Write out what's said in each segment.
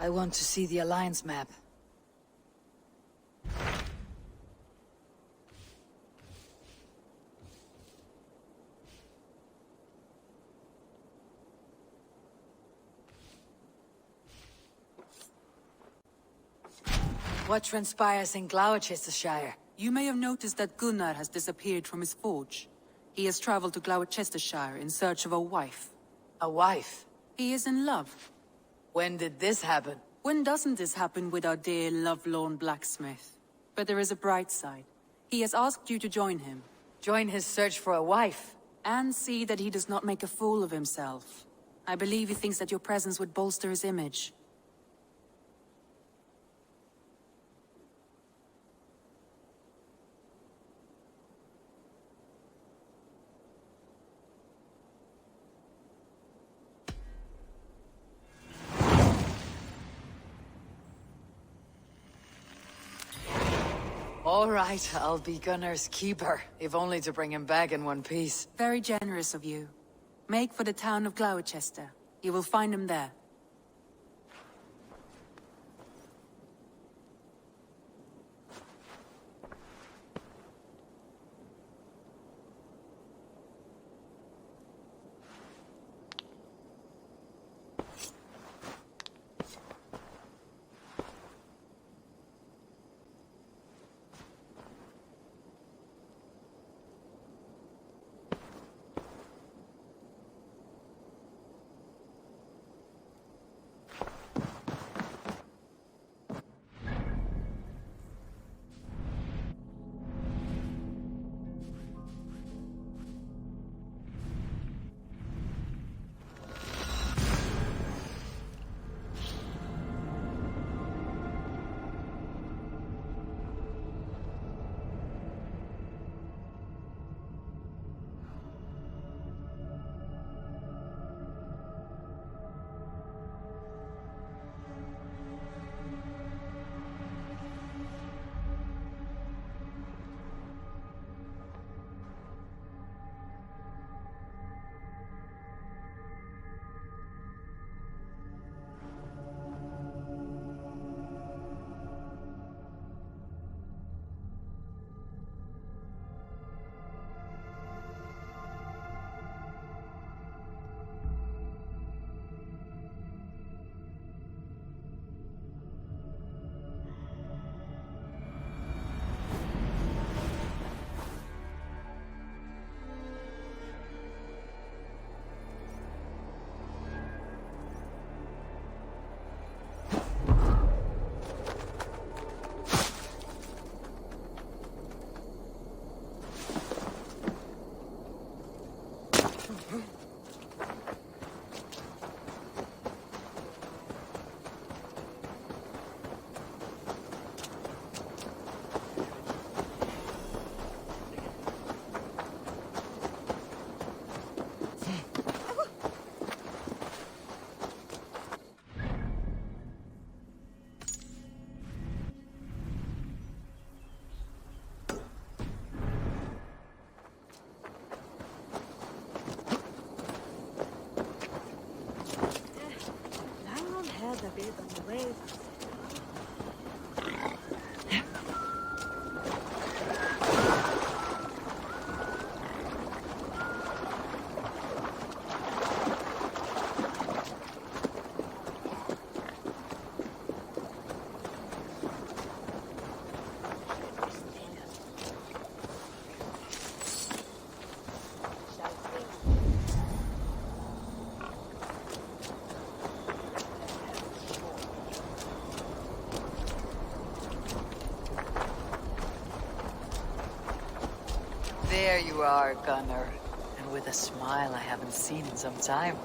I want to see the Alliance map. What transpires in Gloucestershire? You may have noticed that Gunnar has disappeared from his forge. He has traveled to Gloucestershire in search of a wife. A wife? He is in love. When did this happen? When doesn't this happen with our dear lovelorn blacksmith? But there is a bright side. He has asked you to join him. Join his search for a wife? And see that he does not make a fool of himself. I believe he thinks that your presence would bolster his image. All right, I'll be Gunnar's keeper, if only to bring him back in one piece. Very generous of you. Make for the town of Gloucester. You will find him there. There you are, Gunnar. And with a smile I haven't seen in some time.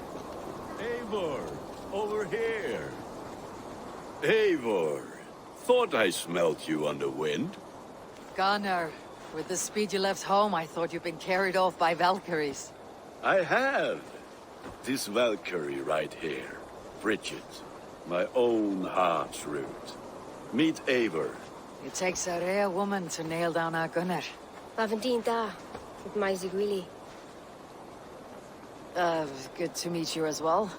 Eivor, over here. Eivor, thought I smelt you on the wind. Gunnar, with the speed you left home, I thought you'd been carried off by Valkyries. I have. This Valkyrie right here, Bridget, my own heart's root. Meet Eivor. It takes a rare woman to nail down our Gunnar. Lavendinta, with my Zigwili. Good to meet you as well.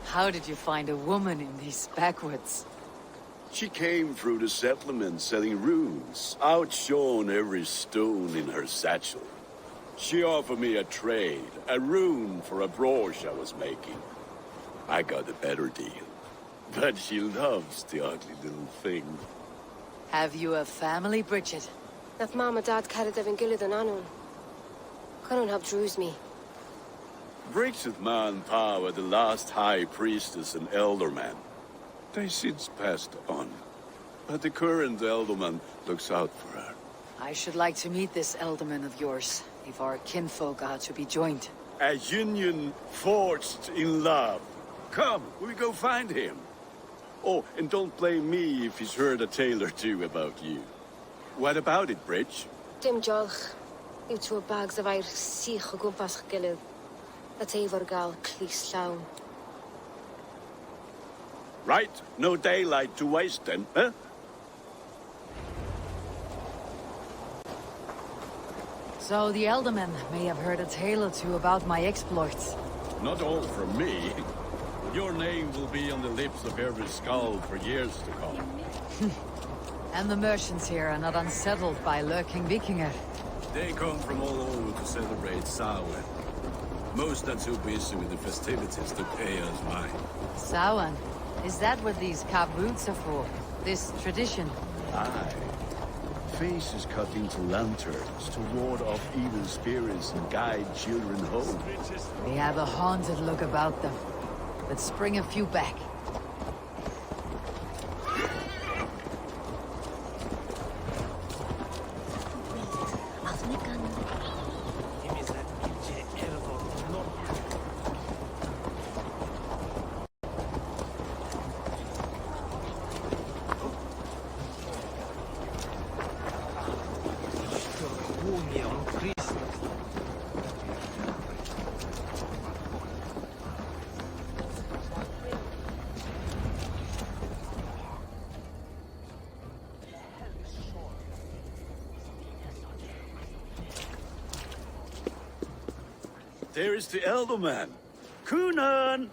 How did you find a woman in these backwoods? She came through the settlement selling runes, outshone every stone in her satchel. She offered me a trade, a rune for a brooch I was making. I got a better deal. But she loves the ugly little thing. Have you a family, Bridget? Naf mama dad carried evan gilid an anun. Can't have drews me. Bridget Man Pa were the last high priestess and elderman. They since passed on. But the current elderman looks out for her. I should like to meet this elderman of yours, if our kinfolk are to be joined. A union forged in love. Come, we go find him. Oh, and don't blame me if he's heard a tale or two about you. What about it, Bridge? Dim jolch. You two bags of air sich o gwmpas gilid. At efo'r gal clis llawn. Right, no daylight to waste then, huh? So the elderman may have heard a tale or two about my exploits. Not all from me. Your name will be on the lips of every skull for years to come. And the merchants here are not unsettled by lurking Vikinger. They come from all over to celebrate Samhain. Most are too busy with the festivities to pay us mind. Samhain? Is that what these boots are for? This tradition? Aye. Faces cut into lanterns to ward off evil spirits and guide children home. They have a haunted look about them. Let's bring a few back. There is the elderman. Kunan!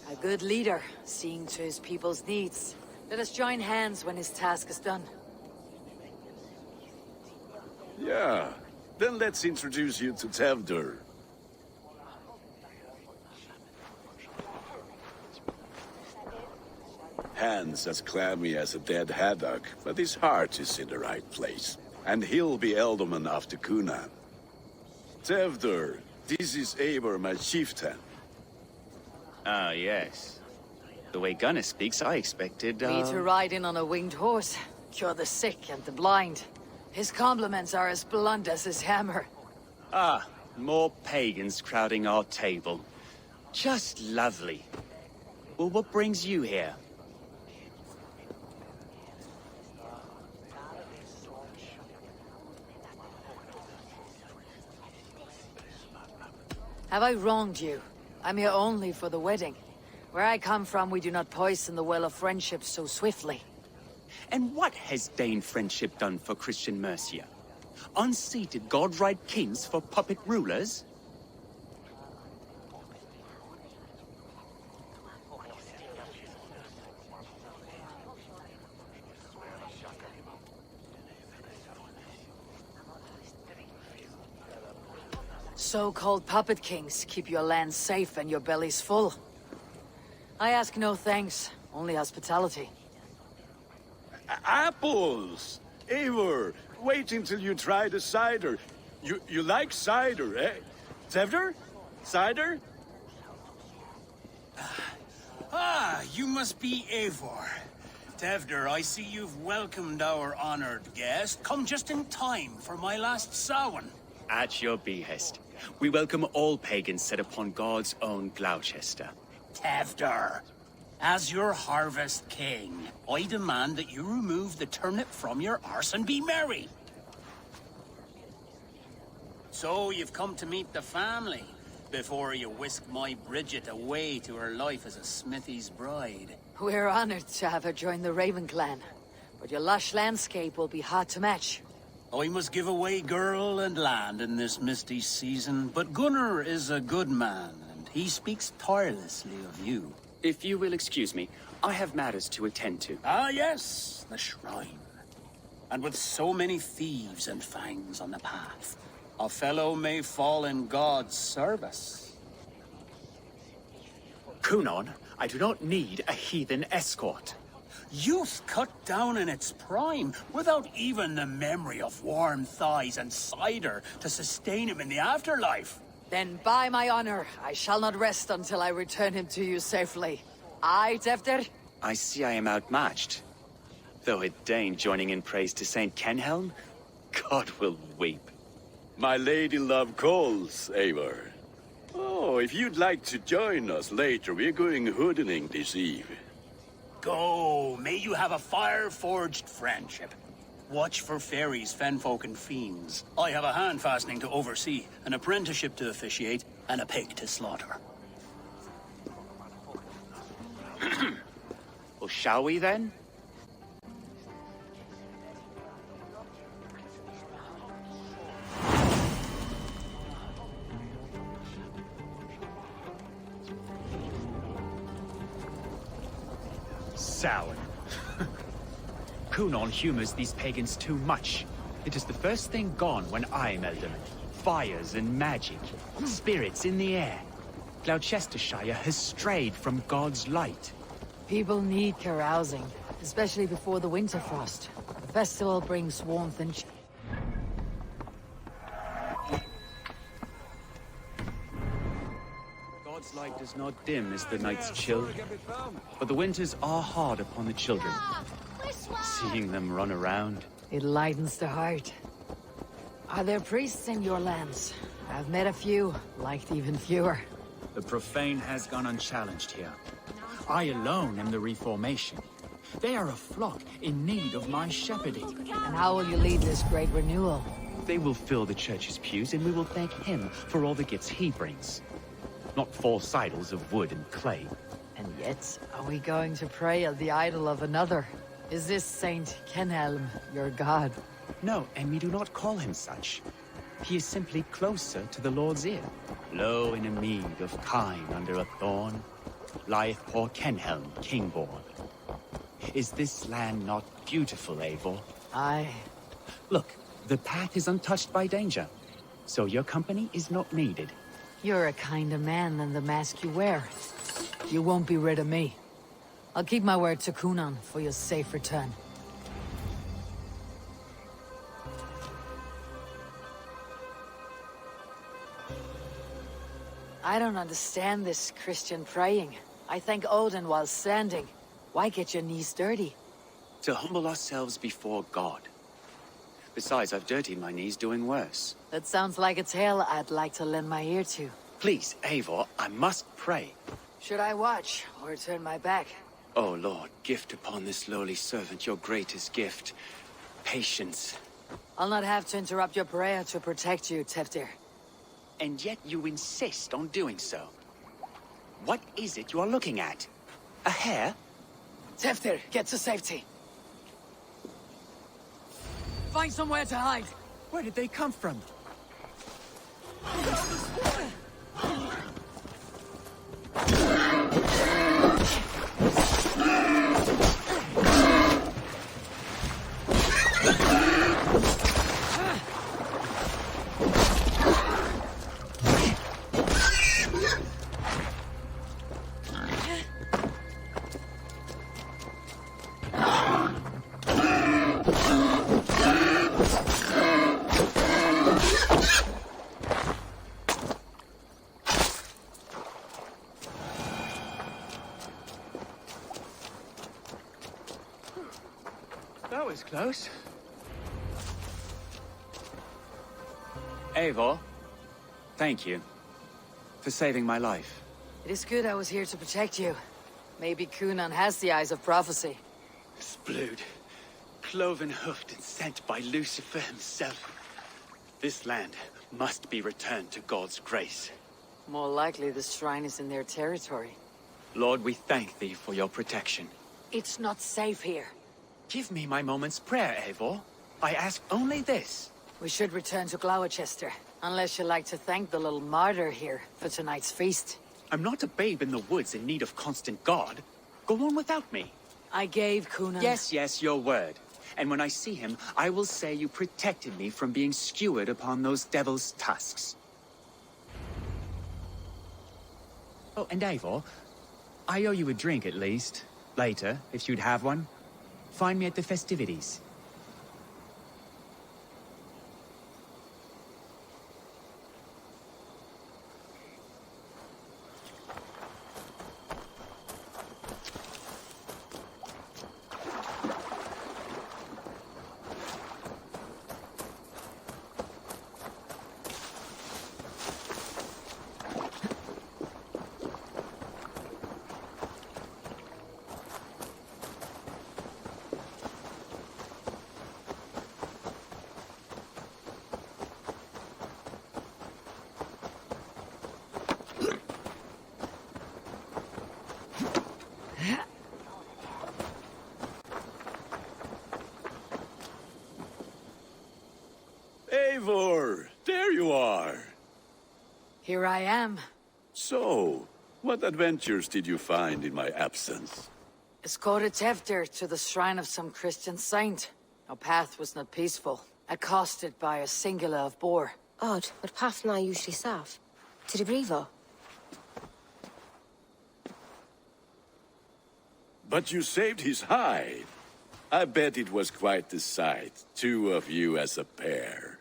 A good leader, seeing to his people's needs. Let us join hands when his task is done. Yeah. Then let's introduce you to Tevdur. Hands as clammy as a dead haddock, but his heart is in the right place. And he'll be elderman after Kunan. Tevdur, this is Eivor, my chieftain. Ah, yes. The way Gunnar speaks, I expected, Me to ride in on a winged horse, cure the sick and the blind. His compliments are as blunt as his hammer. Ah, more pagans crowding our table. Just lovely. Well, what brings you here? Have I wronged you? I'm here only for the wedding. Where I come from, we do not poison the well of friendship so swiftly. And what has Dane friendship done for Christian Mercia? Unseated god-right kings for puppet rulers? So-called puppet kings keep your lands safe and your bellies full. I ask no thanks, only hospitality. Apples! Eivor, wait until you try the cider. You like cider, eh? Tevdur? Cider? Ah, you must be Eivor. Tevdur, I see you've welcomed our honored guest. Come just in time for my last Samhain. At your behest. We welcome all pagans set upon God's own Gloucester. Tevdur, as your harvest king, I demand that you remove the turnip from your arse and be merry. So you've come to meet the family, before you whisk my Bridget away to her life as a smithy's bride. We're honored to have her join the Raven clan, but your lush landscape will be hard to match. I must give away girl and land in this misty season, but Gunnar is a good man, and he speaks tirelessly of you. If you will excuse me, I have matters to attend to. Ah, yes, the shrine. And with so many thieves and fangs on the path, a fellow may fall in God's service. Kunon, I do not need a heathen escort. Youth cut down in its prime, without even the memory of warm thighs and cider to sustain him in the afterlife. Then by my honor, I shall not rest until I return him to you safely. Aye, Tefter? I see I am outmatched. Though a Dane joining in praise to Saint Kenhelm, God will weep. My lady love calls, Eivor. Oh, if you'd like to join us later, we're going hoodening this eve. Go, may you have a fire-forged friendship. Watch for fairies, fenfolk, and fiends. I have a hand fastening to oversee, an apprenticeship to officiate, and a pig to slaughter. Well, shall we then? Sour. Kunon humors these pagans too much. It is the first thing gone when I am Elderman. Fires and magic, spirits in the air. Gloucestershire has strayed from God's light. People need carousing, especially before the winter frost. The festival brings warmth and God's light does not dim as the nights chill, but the winters are hard upon the children. Seeing them run around. it lightens the heart. Are there priests in your lands? I've met a few, liked even fewer. The profane has gone unchallenged here. I alone am the reformation. They are a flock in need of my shepherding. And how will you lead this great renewal? They will fill the church's pews, and we will thank him for all the gifts he brings. Not false idols of wood and clay. And yet, are we going to pray at the idol of another? Is this Saint Kenhelm your god? No, and we do not call him such. He is simply closer to the Lord's ear. Low in a mead of kine under a thorn, lieth poor Kenhelm, king-born. Is this land not beautiful, Eivor? Aye. Look, the path is untouched by danger, so your company is not needed. You're a kinder man than the mask you wear. You won't be rid of me. I'll keep my word to Kunon for your safe return. I don't understand this Christian praying. I thank Odin while standing. Why get your knees dirty? To humble ourselves before God. Besides, I've dirtied my knees doing worse. That sounds like a tale I'd like to lend my ear to. Please, Eivor, I must pray. Should I watch or turn my back? Oh Lord, gift upon this lowly servant your greatest gift. Patience. I'll not have to interrupt your prayer to protect you, Teftir. And yet you insist on doing so. What is it you are looking at? A hare? Teftir, get to safety. Find somewhere to hide. Where did they come from? That was close. Eivor, thank you for saving my life. It is good I was here to protect you. Maybe Kunon has the eyes of prophecy. Splood, cloven-hoofed and sent by Lucifer himself. This land must be returned to God's grace. More likely the shrine is in their territory. Lord, we thank thee for your protection. It's not safe here. Give me my moment's prayer, Eivor. I ask only this. We should return to Gloucester, unless you'd like to thank the little martyr here for tonight's feast. I'm not a babe in the woods in need of constant guard. Go on without me. I gave Cunan... Yes, your word. And when I see him, I will say you protected me from being skewered upon those devil's tusks. Oh, and Eivor, I owe you a drink at least. Later, if you'd have one. Find me at the festivities. Eivor, there you are. Here I am. So, what adventures did you find in my absence? Escorted Tefter to the shrine of some Christian saint. Our path was not peaceful. Accosted by a singular of boar. Odd, but path na usually safe. To the Brevo. But you saved his hide. I bet it was quite the sight, two of you as a pair.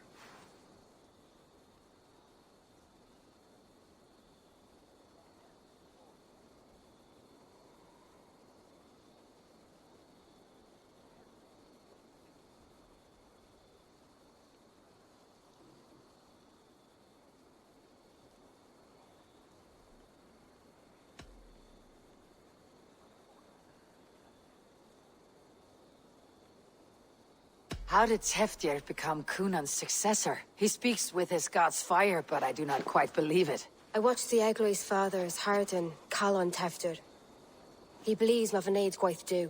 How did Teftir become Cunan's successor? He speaks with his god's fire, but I do not quite believe it. I watched the Egloi's father's Harden call on Tefter. He believes Mavanaid's quite do.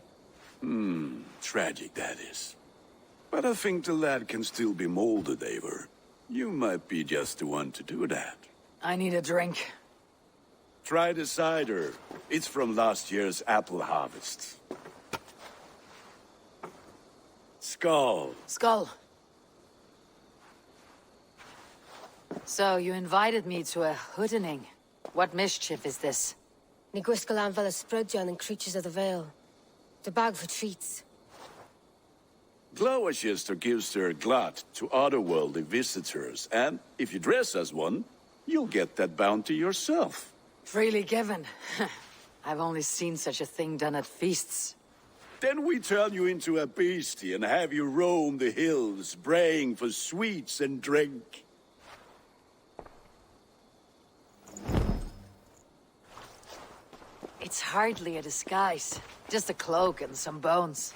Tragic that is. But I think the lad can still be molded, Eivor. You might be just the one to do that. I need a drink. Try the cider. It's from last year's apple harvest. Skull. Skull. So, you invited me to a hoodening. What mischief is this? Ni Gwisgalan Vela Sprudjan and Creatures of the Vale. The bag for treats. Gloucester gives their glut to otherworldly visitors, and if you dress as one, you'll get that bounty yourself. Freely given. I've only seen such a thing done at feasts. Then we turn you into a beastie and have you roam the hills, braying for sweets and drink. It's hardly a disguise. Just a cloak and some bones.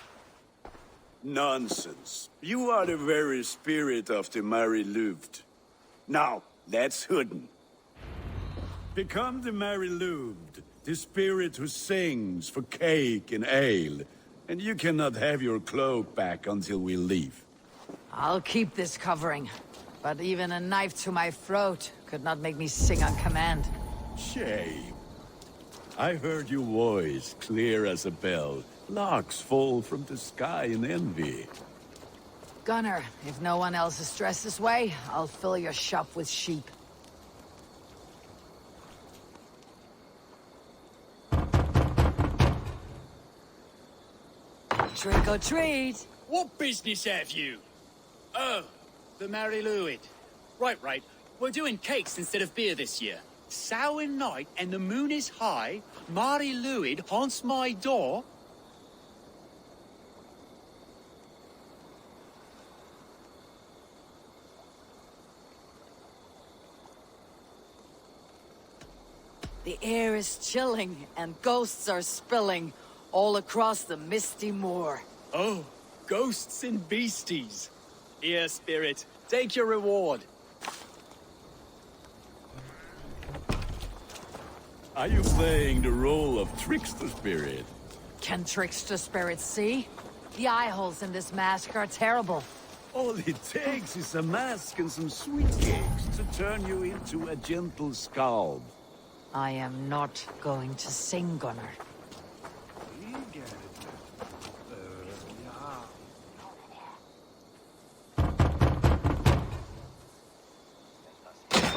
Nonsense. You are the very spirit of the Mary Louved. Now, let's hoodin. Become the Mary Louved, the spirit who sings for cake and ale. And you cannot have your cloak back until we leave. I'll keep this covering. But even a knife to my throat could not make me sing on command. Shame. I heard your voice clear as a bell. Larks fall from the sky in envy. Gunner, if no one else is dressed this way, I'll fill your shop with sheep. Trick or treat! What business have you? Oh, the Mary Louid. Right. We're doing cakes instead of beer this year. Samhain night and the moon is high. Mary Louid haunts my door. The air is chilling and ghosts are spilling all across the misty moor. Oh, ghosts and beasties. Here, spirit, take your reward. Are you playing the role of trickster spirit? Can trickster spirits see? The eye holes in this mask are terrible. All it takes is a mask and some sweet cakes to turn you into a gentle scald. I am not going to sing, Gunnar.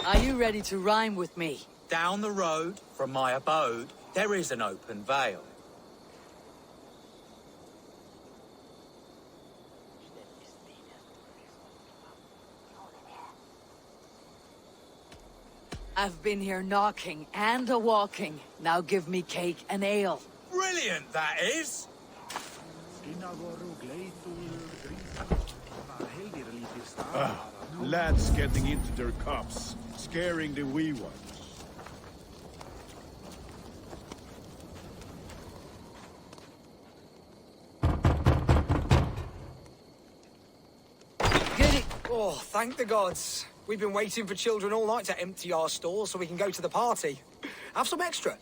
Are you ready to rhyme with me? Down the road from my abode, there is an open vale. I've been here knocking and a-walking. Now give me cake and ale. Brilliant, that is! Lads getting into their cups, scaring the wee ones. Get it! Oh, thank the gods. We've been waiting for children all night to empty our stores so we can go to the party. Have some extra.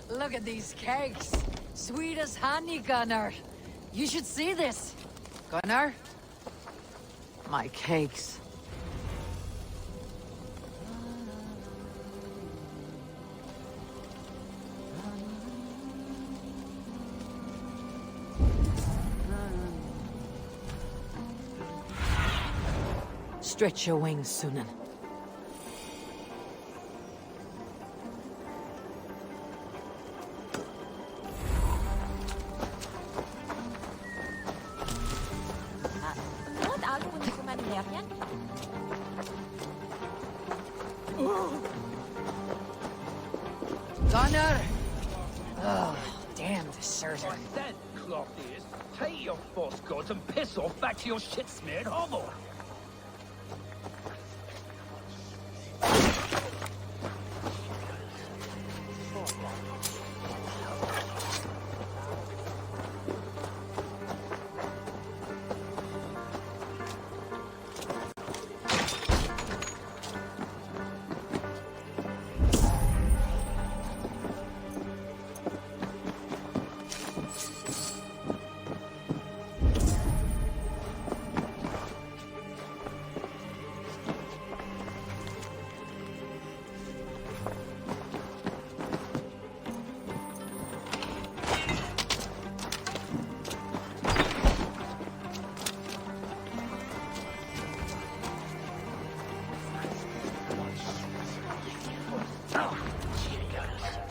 Look at these cakes. Sweet as honey, Gunnar. You should see this. Gunnar? My cakes. Stretch your wings, Sunan. Gunnar! Oh, damn deserter. Then, Clothiers, take your false gods and piss off back to your shit-smeared hovel.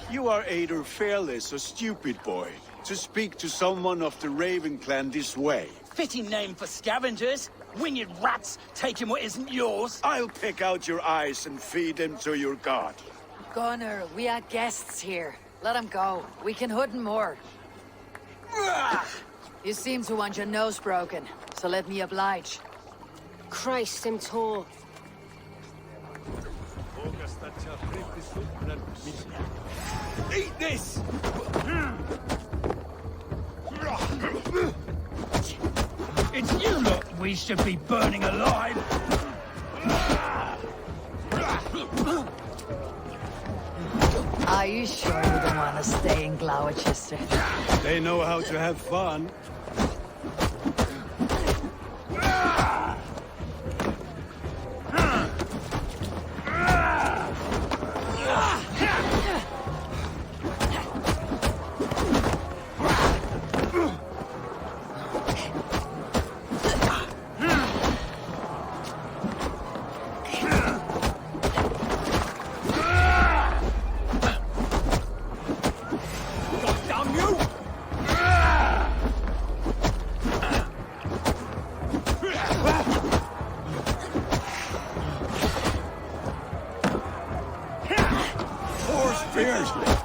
You are either fearless or stupid, boy, to speak to someone of the Raven clan this way. Fitting name for scavengers. Winged rats taking what isn't yours. I'll pick out your eyes and feed them to your god. Gunnar, we are guests here. Let him go. We can hood him more. You seem to want your nose broken, so let me oblige. Christ, him tall. Eat this! It's you lot we should be burning alive. Are you sure you don't want to stay in Gloucester? They know how to have fun.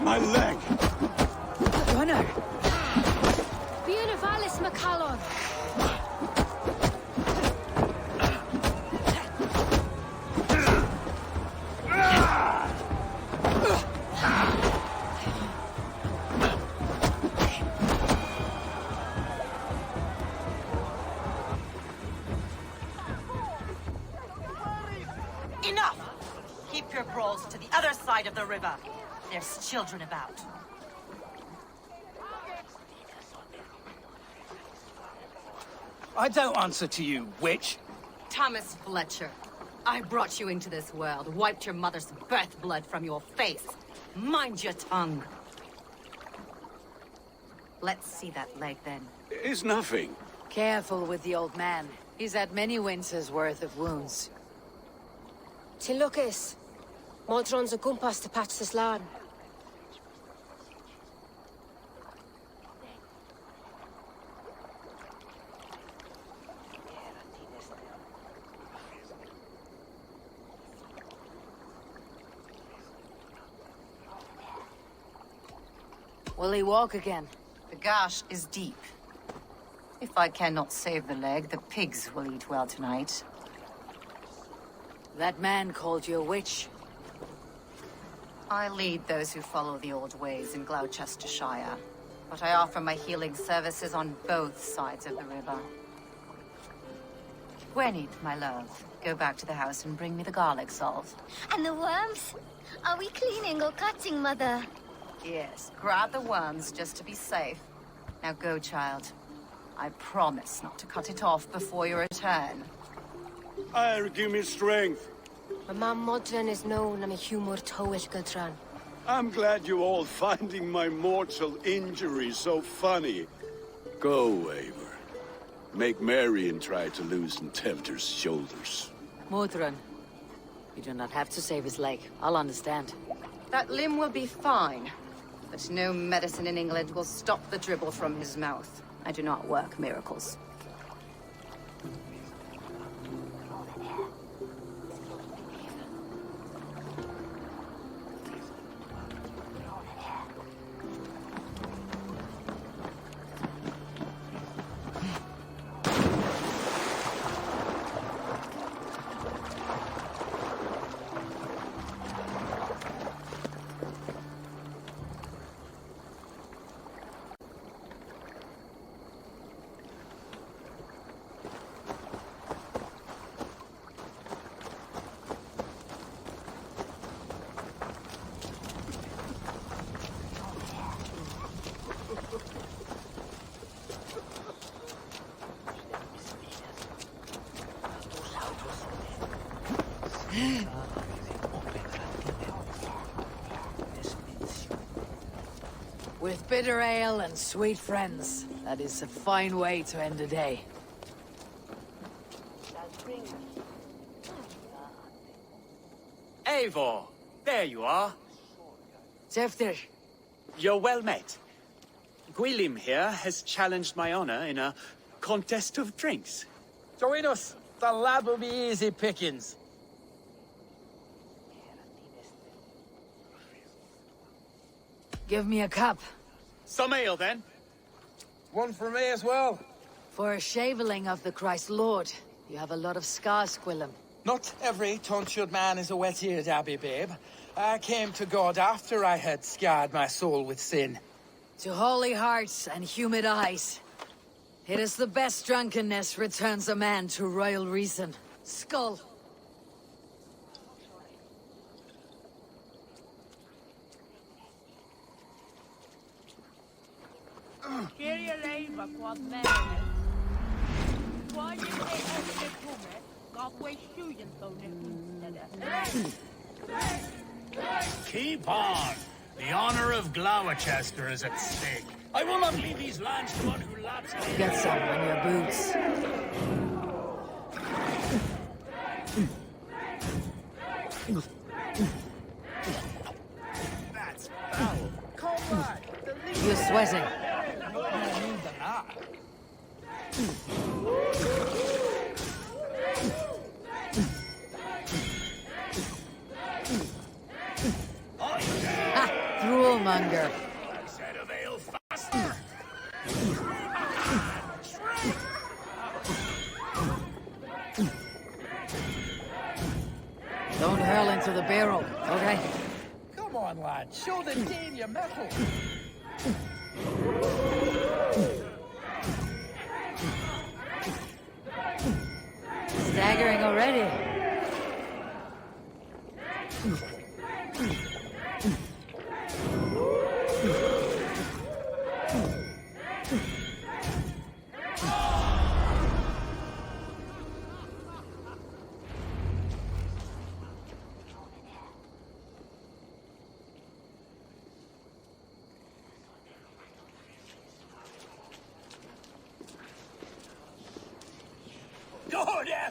My leg! Gunnar! Bieravalis Macallon. Enough! Keep your brawls to the other side of the river. There's children about. I don't answer to you, witch. Thomas Fletcher, I brought you into this world, wiped your mother's birth blood from your face. Mind your tongue. Let's see that leg, then. It's nothing. Careful with the old man. He's had many winters' worth of wounds. Till Lucas. Modron's a gumpas to patch this land. Will he walk again? The gash is deep. If I cannot save the leg, the pigs will eat well tonight. That man called you a witch. I lead those who follow the old ways in Gloucestershire, but I offer my healing services on both sides of the river. Gwenny, my love, go back to the house and bring me the garlic salt. And the worms? Are we cleaning or cutting, Mother? Yes, grab the worms just to be safe. Now go, child. I promise not to cut it off before your return. Give me strength. My mam Modron is known am a humor towit Gudran. I'm glad you all finding my mortal injury so funny. Go, Eivor. Make merry and try to loosen Tevder's shoulders. Modron, you do not have to save his leg. I'll understand. That limb will be fine, but no medicine in England will stop the dribble from his mouth. I do not work miracles. With bitter ale and sweet friends, that is a fine way to end a day. Eivor, there you are. Tevder, You're well met. Gwilym here has challenged my honor in a contest of drinks. Join us. The lad will be easy pickings. give me a cup. Some ale, then. One for me as well. For a shaveling of the Christ Lord, you have a lot of scars, Gwilym. Not every tonsured man is a wet-eared abbey, babe. I came to God after I had scarred my soul with sin. To holy hearts and humid eyes. It is the best drunkenness returns a man to royal reason. Skull. Keep on. The honor of Gloucester is at stake. I will not leave these lands to one who laps. Get some on your boots. That's foul. Come back. You're sweating. Not more mean than that. Ha! Droolmonger. Set of ale faster. Don't hurl into the barrel, okay? Come on, lad. Show the Dane your mettle. Staggering already.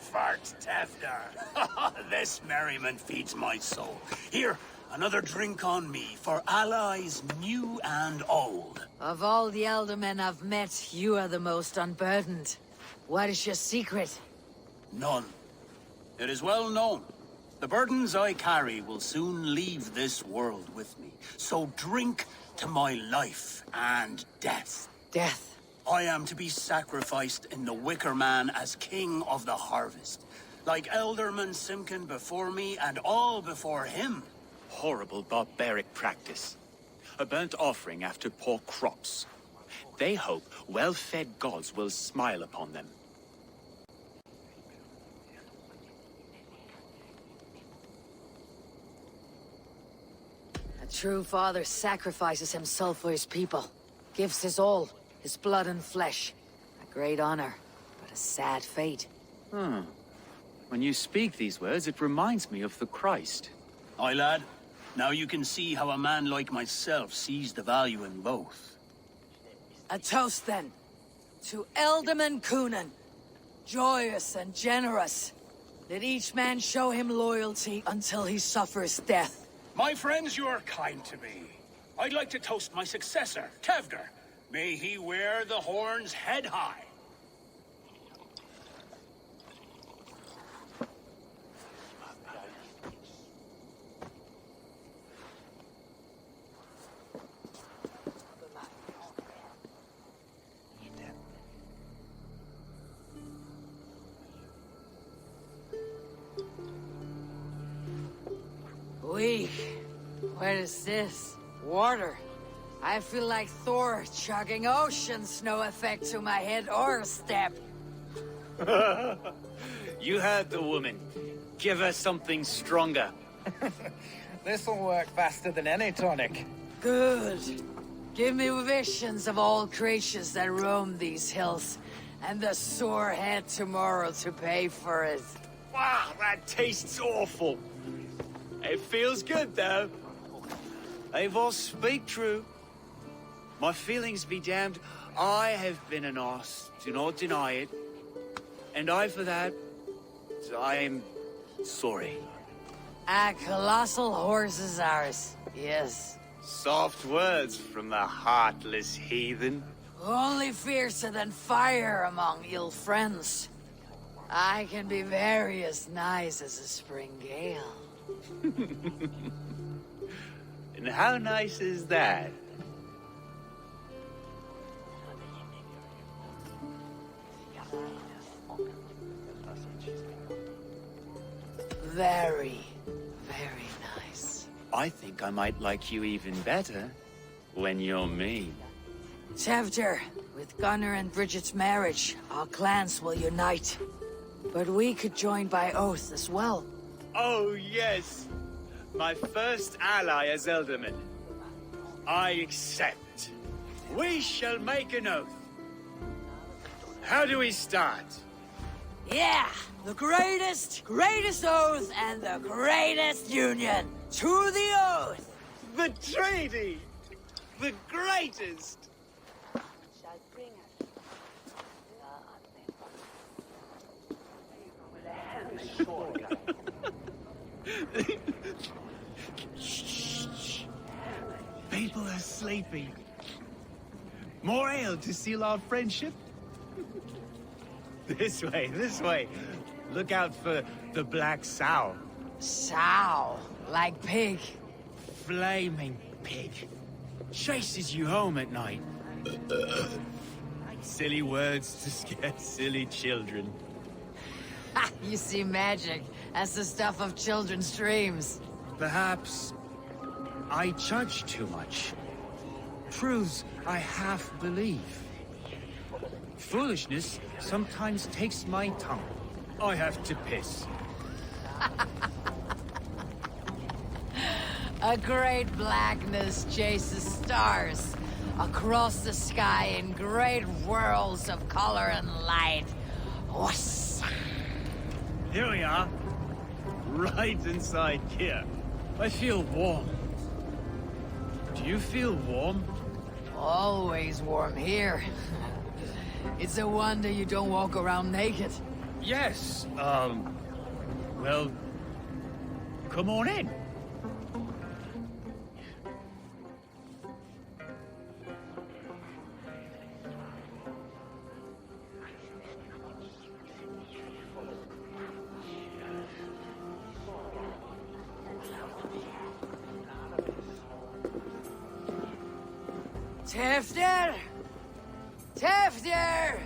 effort, Tevder. This merriment feeds my soul. Here, another drink on me for allies new and old. Of all the Eldermen I've met, you are the most unburdened. What is your secret? None. It is well known. The burdens I carry will soon leave this world with me. So drink to my life and death. Death? I am to be sacrificed in the Wicker Man as king of the harvest. Like Elderman Simkin before me and all before him. Horrible barbaric practice. A burnt offering after poor crops. They hope well-fed gods will smile upon them. A true father sacrifices himself for his people. Gives his all, his blood and flesh. A great honor, but a sad fate. When you speak these words, it reminds me of the Christ. Aye, lad. Now you can see how a man like myself sees the value in both. A toast, then. To Elderman Coonan. Joyous and generous. Let each man show him loyalty until he suffers death. My friends, you are kind to me. I'd like to toast my successor, Tevder. May he wear the horns head high. Weak. What is this? Water. I feel like Thor chugging oceans. No effect to my head or step. You heard the woman. Give her something stronger. This'll work faster than any tonic. Good. Give me visions of all creatures that roam these hills, and the sore head tomorrow to pay for it. Wow, that tastes awful. It feels good, though. Eivor, speak true. My feelings be damned. I have been an arse. Do not deny it. And I, for that, I am sorry. A colossal horse is ours. Yes. Soft words from the heartless heathen. Only fiercer than fire among ill friends. I can be very as nice as a spring gale. And how nice is that? Very, very nice. I think I might like you even better when you're me. Tevder, with Gunnar and Bridget's marriage, our clans will unite. But we could join by oath as well. Oh, yes. My first ally as Elderman. I accept. We shall make an oath. How do we start? Yeah! The greatest oath and the greatest union! To the oath! The treaty! The greatest! Shh. People are sleeping. More ale to seal our friendship? This way. Look out for the black sow. Sow? Like pig? Flaming pig. Chases you home at night. Silly words to scare silly children. Ha! You see magic as the stuff of children's dreams. Perhaps I judge too much. Truths I half believe. Foolishness sometimes takes my tongue. I have to piss. A great blackness chases stars across the sky in great whirls of color and light. Whoosh. Here we are. Right inside here. I feel warm. Do you feel warm? Always warm here. It's a wonder you don't walk around naked. Yes, well, come on in. Tefter! Tefter!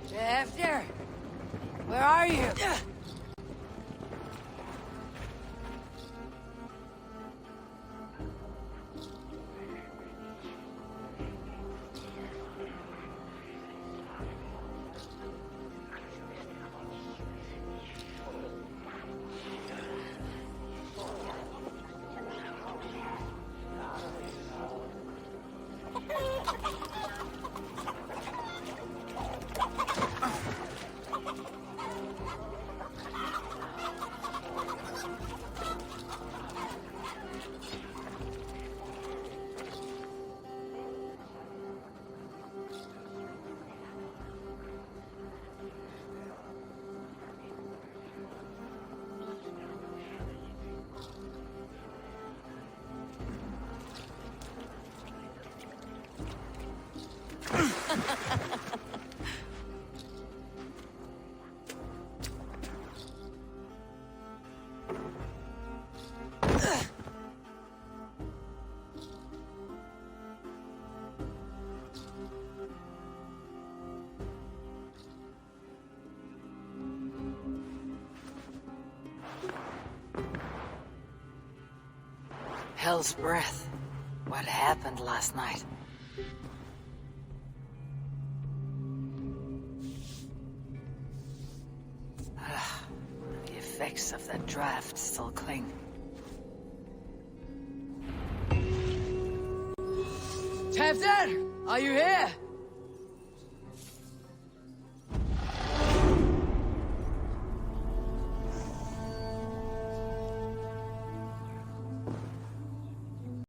Tefter! Where are you? Hell's breath. What happened last night? The effects of that draft still cling. Tefter! Are you here?